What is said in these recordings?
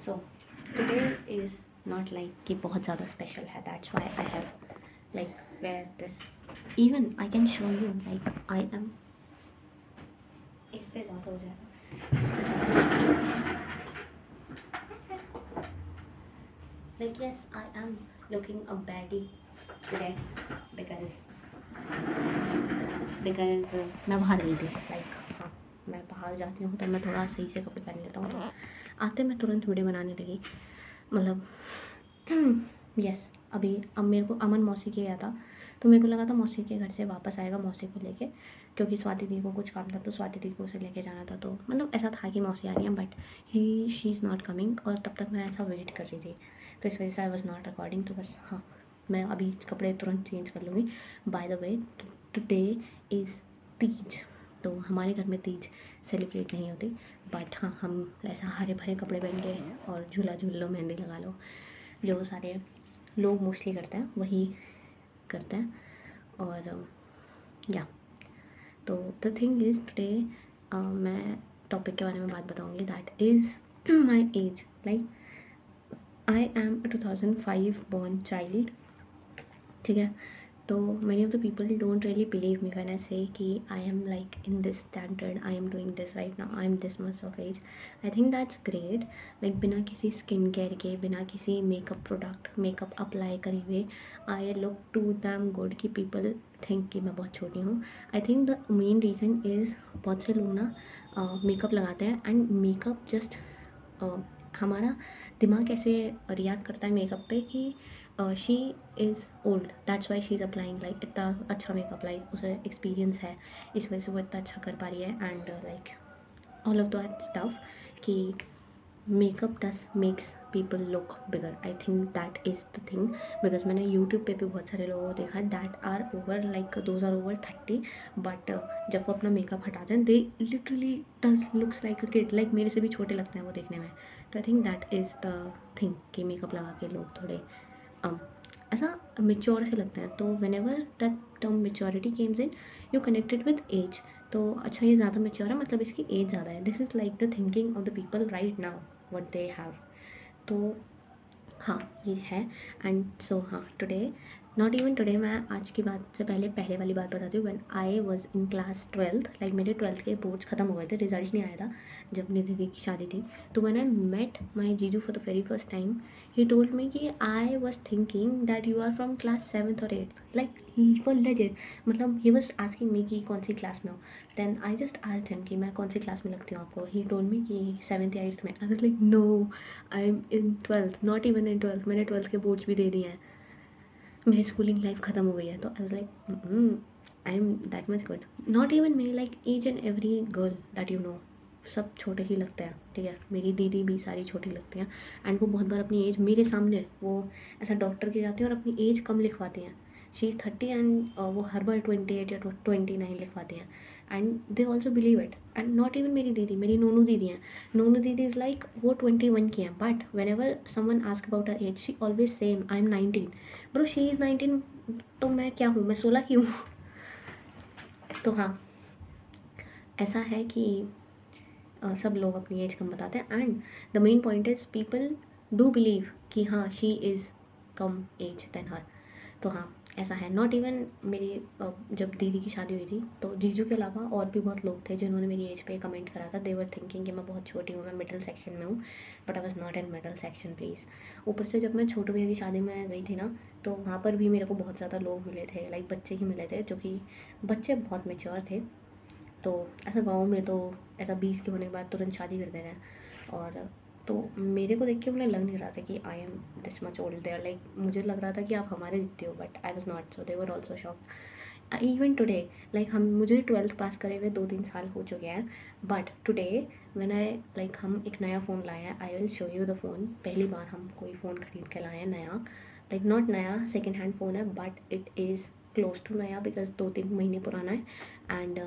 So today is not like कि बहुत ज़्यादा स्पेशल है, that's why I have like wear this, even I can show you like I am, इस पे ज़्यादा हो जाएगा, इस पे like yes I am looking a baddie today because मैं बाहर गई थी। लाइक हाँ, मैं बाहर जाती हूँ तो मैं थोड़ा सही से कपड़े पहन लेता हूँ, तो आते मैं तुरंत वीडियो बनाने लगी। मतलब यस अब मेरे को अमन मौसी के गया था, तो मेरे को लगा था मौसी के घर से वापस आएगा मौसी को लेके, क्योंकि स्वाति दी को कुछ काम था तो स्वाति दी को उसे लेके जाना था। तो मतलब ऐसा था कि मौसी आ रही है, but she is not coming, और तब तक मैं ऐसा वेट कर रही थी, तो इस वजह से आई वॉज नॉट अकॉर्डिंग। तो बस हाँ, मैं अभी कपड़े तुरंत चेंज कर लूँगी। By the way today is Teej, तो हमारे घर में तीज सेलिब्रेट नहीं होती, बट हाँ हम ऐसा हरे भरे कपड़े पहन के और झूला झूल लो, मेहंदी लगा लो, जो सारे लोग मोस्टली करते हैं वही करते हैं। और या तो द थिंग इज़ टुडे मैं टॉपिक के बारे में बात बताऊंगी, that is my age. Like I am a 2005 born child, ठीक है। तो many of the people don't really believe me when I say कि I am like in this standard, I am doing this right now, I am this much of age. I think that's great. Like बिना किसी skin care के, बिना किसी makeup product makeup apply करे हुए I look too damn good कि people think कि मैं बहुत छोटी हूँ। I think the main reason is बहुत से लोग ना मेकअप लगाते हैं, एंड मेकअप जस्ट हमारा दिमाग ऐसे रिएक्ट करता है मेकअप पे कि she is old, that's why she is applying, like इतना अच्छा मेकअप, लाइक उसे एक्सपीरियंस है, इस वजह से वो इतना अच्छा कर पा रही है, and like all of that stuff कि makeup does makes people look bigger. I think that is the thing, because मैंने यूट्यूब पे भी बहुत सारे लोगों को देखा है that are over, like those are over 30, but जब वो अपना मेकअप हटाते हैं they literally does looks like a kid, like मेरे से भी छोटे लगते हैं वो देखने में। तो आई think that is the thing कि मेकअप लगा के लोग थोड़े ऐसा मेच्योर से लगते हैं। तो whenever that term maturity comes in, you connected with age, तो अच्छा ये ज़्यादा मेच्योर है, मतलब इसकी एज ज़्यादा है। This is like the thinking of the people right now what they have. तो हाँ ये है। एंड सो हाँ टुडे, नॉट इवन टुडे, मैं आज की बात से पहले वाली बात बताती हूँ। When I was in class 12th, like मेरे 12th के बोर्ड्स ख़त्म हो गए थे, रिजल्ट नहीं आया था जब मेरी दीदी की शादी थी। तो व्हेन आई मेट माई जीजू for the very first time, he told me कि I was thinking that you are from class 7th और 8th, लाइक फॉर लेजेड, मतलब ही वॉज आस्किंग मी कि कौन सी क्लास में हो। Then I just asked him कि मैं कौन सी क्लास में लगती हूँ आपको। ही टोल्ड मी कि 7th या 8th में। I was like no, I am in 12th, not even in 12th, मैंने 12th के बोर्ड्स भी दे दिए हैं, मेरी स्कूलिंग लाइफ ख़त्म हो गई है। तो आई was like I M that much good, not even me, like each and every girl that you know, सब छोटे ही लगते हैं, ठीक है। मेरी दीदी भी सारी छोटी लगती हैं, एंड वो बहुत बार अपनी एज मेरे सामने वो ऐसा डॉक्टर के जाती हैं और अपनी एज कम लिखवाती हैं। शी इज़ 30 एंड वो हर बार 28 या 29 लिखवाती हैं, and they also believe it. And not even मेरी दीदी, मेरी नोनू दीदी हैं, नोनू दीदी इज़ लाइक वो 21 की हैं, but whenever someone ask about her age she always same, I am 19। Bro she is 19, तो मैं क्या हूँ, मैं 16 की हूँ। तो हाँ ऐसा है कि सब लोग अपनी एज कम बताते हैं, and the main point is people do believe कि हाँ शी इज़ कम एज देन हर। तो हाँ ऐसा है। नॉट इवन मेरी जब दीदी की शादी हुई थी तो जीजू के अलावा और भी बहुत लोग थे जिन्होंने मेरी एज पे कमेंट करा था। दे वर थिंकिंग कि मैं बहुत छोटी हूँ, मैं मिडिल सेक्शन में हूँ, but I was not in middle section please. ऊपर से जब मैं छोटे भैया की शादी में गई थी ना, तो वहाँ पर भी मेरे को बहुत ज़्यादा लोग मिले थे, लाइक बच्चे ही मिले थे, जो कि बच्चे बहुत मेच्योर थे। तो ऐसा गाँव में तो ऐसा 20 के होने के बाद तुरंत शादी कर देते हैं। और तो मेरे को देख के उन्हें लग नहीं रहा था कि I am this much old, they are like, मुझे लग रहा था कि आप हमारे जितते हो, but I was not, so they were also shock. Even today, like हम मुझे 12th पास करे हुए 2-3 साल हो चुके हैं, but today when I like हम एक नया फ़ोन लाए हैं, I will show you the phone. पहली बार हम कोई फ़ोन ख़रीद के लाए हैं नया, लाइक नॉट नया, सेकेंड हैंड फ़ोन है, but it is close to नया बिकॉज 2-3 महीने पुराना है। एंड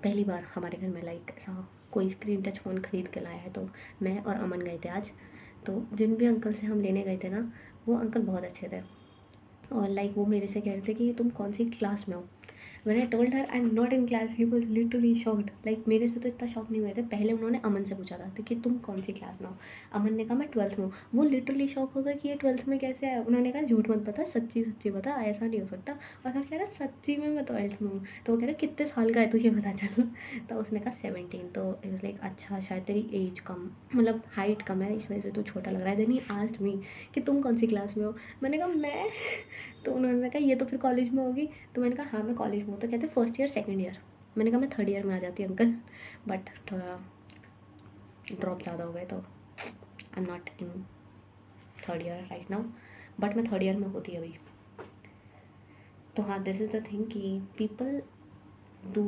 पहली बार हमारे घर में लाइक ऐसा कोई स्क्रीन टच फ़ोन ख़रीद के लाया है। तो मैं और अमन गए थे आज, तो जिन भी अंकल से हम लेने गए थे ना, वो अंकल बहुत अच्छे थे, और लाइक वो मेरे से कह रहे थे कि तुम कौन सी क्लास में हो। When I told her I am not in class, he was literally shocked. Like मेरे से तो इतना शॉक नहीं हुए थे। पहले उन्होंने अमन से पूछा था तो कि तुम कौन सी क्लास में हो। अमन ने कहा मैं 12th में हूँ। वो लिटरली शॉक हो गया कि ये 12th में कैसे आया। उन्होंने कहा झूठ मत बता, सच्ची सच्ची बता, ऐसा नहीं हो सकता। और फिर कह रहा सच्ची में मैं 12th में हूँ। तो वो कह रहा कितने साल का है तू, ये पता चल। तो उसने कहा 17। तो इट वाज लाइक अच्छा शायद तेरी एज कम, मतलब हाइट कम है, इस वजह से तू छोटा लग रहा है। देन ही आस्क्ड मी कि तुम कौन सी क्लास में हो। मैंने कहा मैं। तो उन्होंने कहा ये तो फिर कॉलेज में होगी। तो मैंने कहा हाँ मैं कॉलेज में हूँ। तो कहते फर्स्ट ईयर सेकंड ईयर। मैंने कहा मैं थर्ड ईयर में आ जाती अंकल, बट थोड़ा ड्रॉप ज़्यादा हो गए तो I am not in third year right now, but मैं थर्ड ईयर में होती अभी। तो हाँ दिस इज़ द थिंग कि पीपल डू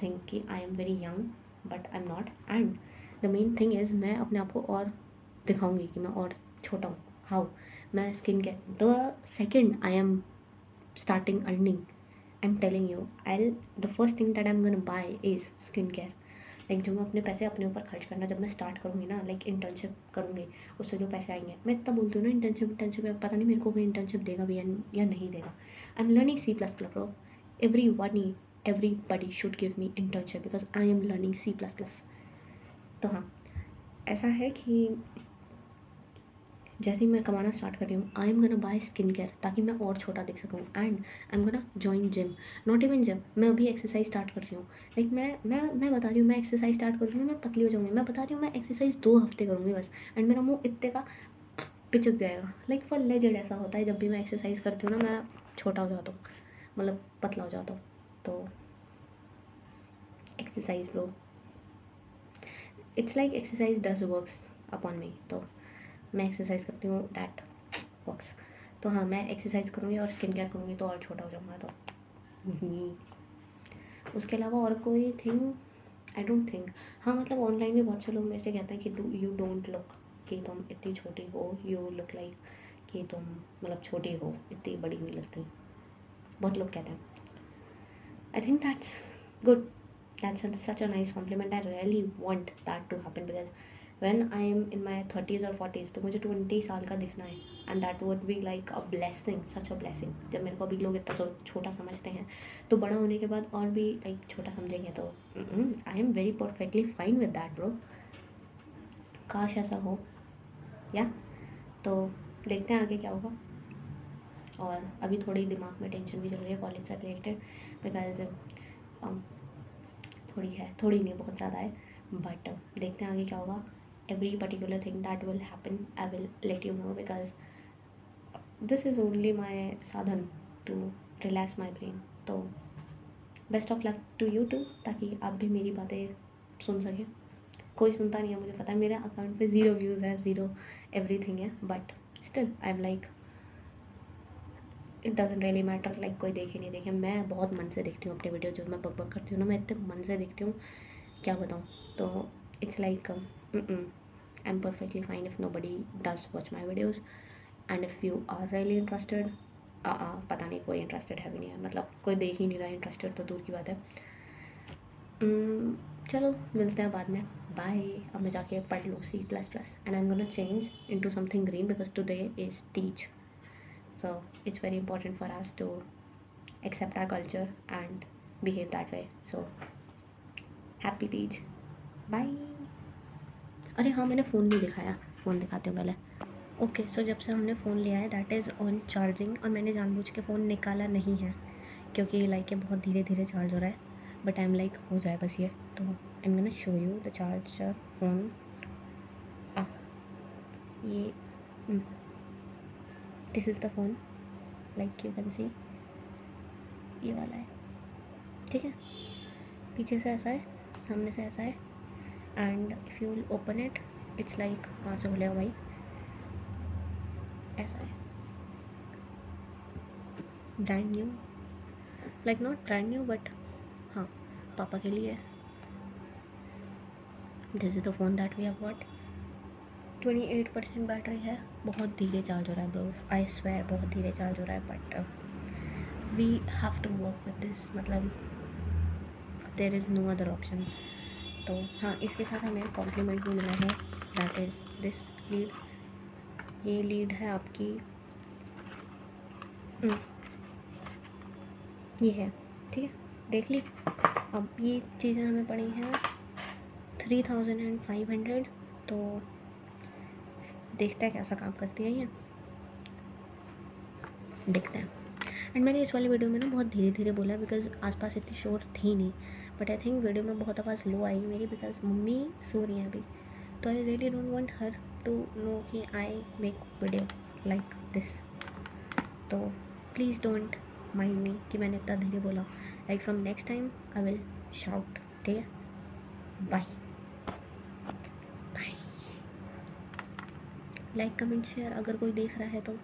थिंक कि I am very young but I am not. And the main thing is मैं अपने आप को और दिखाऊंगी कि मैं और छोटा हूँ। हाउ? मैं skin care the second I am starting earning, I'm telling you, the first thing that I'm gonna buy is skincare. Like जो मैं अपने पैसे अपने ऊपर खर्च करना जब मैं स्टार्ट करूँगी ना, लाइक इंटर्नशिप करूँगी, उससे जो पैसे आएंगे, मैं इतना बोलती हूँ ना इंटर्नशिप पता नहीं मेरे को कोई इंटर्नशिप देगा भी या नहीं देगा। I am learning C++, bro. Everybody should give me internship because I am learning C++। तो हाँ ऐसा है कि जैसे ही मैं कमाना स्टार्ट कर रही हूँ, आई am gonna by skin care ताकि मैं और छोटा दिख सकूँ। And I am gonna join gym, not even gym, मैं अभी एक्सरसाइज स्टार्ट कर रही हूँ। लाइक मैं बता रही हूँ मैं एक्सरसाइज स्टार्ट कर रही हूँ, मैं पतली हो जाऊँगी। मैं बता रही हूँ मैं एक्सरसाइज 2 हफ्ते करूँगी बस, एंड मेरा मुँह इतने का पिचक जाएगा। लाइक फॉर लेजेड ऐसा होता है जब भी मैं एक्सरसाइज करती हूँ ना, मैं छोटा हो जाता हूँ, मतलब पतला हो जाता हूँ। तो exercise bro, it's like exercise does works upon मी। तो मैं एक्सरसाइज करती हूँ, दैट वर्क्स। तो हाँ मैं एक्सरसाइज करूँगी और स्किन केयर करूँगी तो और छोटा हो जाऊँगा। तो उसके अलावा और कोई थिंग आई डोंट थिंक। हाँ मतलब ऑनलाइन भी बहुत से लोग मेरे से कहते हैं कि यू डोंट लुक, कि तुम इतनी छोटी हो, यू लुक लाइक कि तुम मतलब छोटी हो, इतनी बड़ी नहीं लगती। बहुत लोग कहते हैं। I think that's good, that's such a nice compliment. I really want that to happen because when I am in my 30s और 40s तो मुझे 20 साल का दिखना है, and that would be like a blessing, such a blessing. जब मेरे को अभी लोग इतना छोटा समझते हैं तो बड़ा होने के बाद और भी लाइक छोटा समझेंगे। तो I am very perfectly fine with that bro. काश ऐसा हो या। तो देखते हैं आगे क्या होगा। और अभी थोड़ी दिमाग में टेंशन भी चल रही है कॉलेज से रिलेटेड बिकॉज थोड़ी नहीं बहुत ज़्यादा है, बट देखते हैं आगे क्या होगा। Every particular thing that will happen I will let you know because this is only my साधन टू रिलैक्स माई ब्रेन। तो best of luck to you too, ताकि आप भी मेरी बातें सुन सकें। कोई सुनता नहीं है मुझे पता है, मेरे अकाउंट पे 0 व्यूज़ है, 0 एवरीथिंग है, but still I am like it doesn't really matter, like कोई देखे नहीं देखे। मैं बहुत मन से देखती हूँ अपने वीडियो, जो मैं बक करती हूँ ना, मैं इतने मन से देखती हूँ क्या बताऊँ। तो it's like I am perfectly fine if nobody does watch my videos, and if you are really interested, पता नहीं कोई इंटरेस्टेड है भी नहीं है, मतलब कोई देख ही नहीं रहा इंटरेस्टेड तो दूर की बात है। चलो मिलते हैं बाद में, बाय। अब मैं जाके पढ़ लूँ C++ and I am gonna change into something green because today is Teej, so it's very important for us to accept our culture and behave that way. So happy Teej, bye। अरे हाँ मैंने phone नहीं दिखाया, phone दिखाते हूँ पहले। Okay so जब से हमने फ़ोन लिया है दैट इज़ ऑन चार्जिंग, और मैंने जानबूझ के फ़ोन निकाला नहीं है क्योंकि लाइक ये बहुत धीरे धीरे चार्ज हो रहा है, बट आई एम लाइक हो जाए बस ये। तो I am gonna show you the charger phone. ये this is the phone, like you can see, ये वाला है, ठीक है। पीछे से ऐसा है, सामने से ऐसा है, and if you will open it it's like, कहाँ से खुलेगा भाई, ऐसा है, brand new, like not brand new but हाँ पापा के लिए। This is the phone that we have got. 28% battery है, बहुत धीरे चार्ज हो रहा है ब्रो, आई स्वेयर बहुत धीरे चार्ज हो रहा है, but we have to work with this, मतलब there is no other option. तो हाँ इसके साथ हमें कॉम्प्लीमेंट भी मिला है, दैट इज़ दिस लीड। ये लीड है आपकी, ये है, ठीक है। देख ली। अब ये चीज़ें हमें पड़ी हैं 3500, तो देखते हैं कैसा काम करती है ये, देखते हैं। एंड मैंने इस वाली वीडियो में ना बहुत धीरे धीरे बोला बिकॉज आसपास इतनी शोर थी नहीं, बट आई थिंक वीडियो में बहुत आवाज़ लो आई मेरी बिकॉज मम्मी सो रही हैं अभी, तो I really don't want her to know कि I make video like this. तो प्लीज़ डोंट माइंड मी कि मैंने इतना धीरे बोला। Like from next time I will shout, ठीक है। Bye bye. Like comment share अगर कोई देख रहा है तो।